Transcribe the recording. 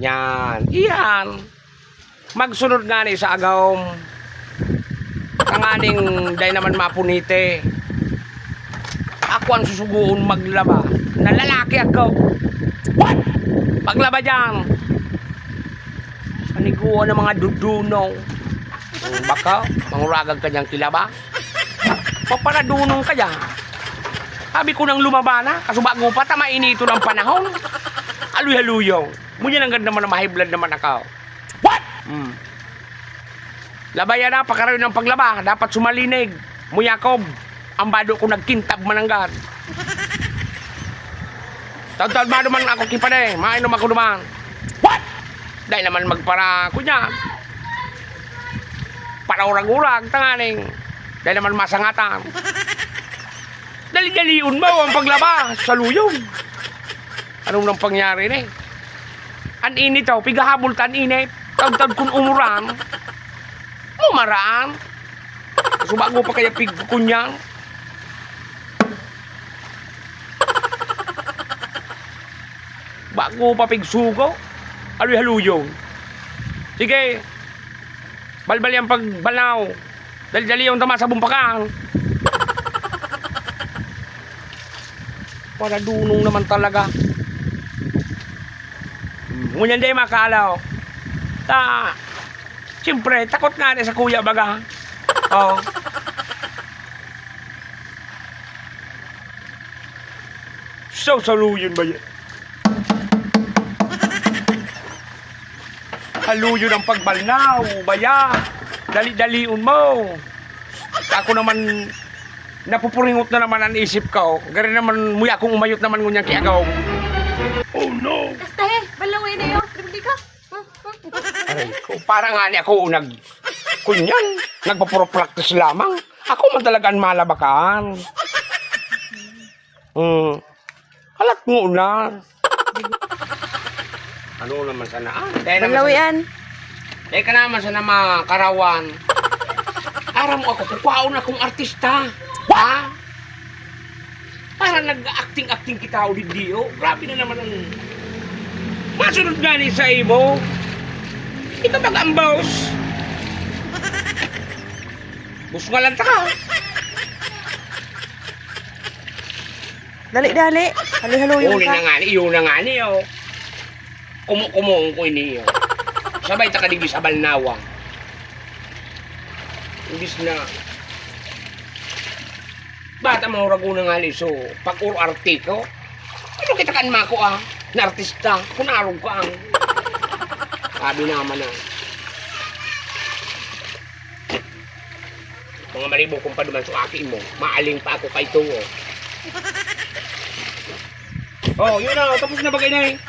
Yan. Iyan. Magsunod nga ni sa agawm. Kanganing day naman mapunite. Ako ang susuguon maglaba. Na lalaki ako. What? Paglaba dyan. Paniguan ng mga dudunaw. Baka, manguragag ka dyan kilaba. Paparadunong ka dyan. Sabi ko nang lumaba na, kaso bago pa, tamainito ng panahon. Aluy-haluyong. Ngunyan ang ganda naman na mahiblad naman ako. What? Labayan na, pagkaroon ng paglaba, dapat sumalinig. Muyakob, ang bado ko nagkintab mananggad. Taon-taon ba naman ako kipade, mainom ako naman. What? Dahil naman magpara ko niyan. Para urag-urag, tanganing. Dahil naman masangatan. Dali-daliun mo ang paglaba sa luyong. Anong nang pangyari ni? An init daw, pigahabol ka an init. Taon-taon kung umuran. Umaraan. So bago pa kaya pigkunyan. Bago pa pigsugo. Aluy-haluyong. Sige. Balbali ang pagbalaw. Dali-dali yung tama sa bumpakan. Para dunong naman talaga. Ngunyan day makalaw. Siyempre, takot nga rin sa kuya baga. Oh. So, saluyon ba yan? Haluyon ang pagbalnaw, baya. Dali-daliun mo. Ako naman, napupuringot na naman ang isip ko. Gari naman, muya akong umayot naman ngunyang kiagaw. Oh no! Este, balawin na yun. Hindi ka. Aray ko, parang nga ni ako kunyan, nagpapuro-practice lamang. Ako man talagang malabakan. Halat mo na. Ano naman sana? Balawian. Dahil ka naman sana makarawan. Aram mo ako, kukuhaon akong artista. Ha? Para nag-acting-acting kita ulit diyo. Grabe na naman ang masunod gani sa ibo. Ito bag ang boss. Bus nga lang ka. Dali-dali. Halo-halo Uli na nga ni, yun na nga ni, oh. Kumukumuong ko ini, oh. Sabay ta kadigi sa balnawa. Imbis na bata mga raguna nga ni, so pag-uro artiko, ano kita kan mako na artista, kunarog ka ang sabi naman na mga malibo kong paduman sa akin mo, maaling pa ako kay to, oh. Oh, yun na, tapos na bagay na eh.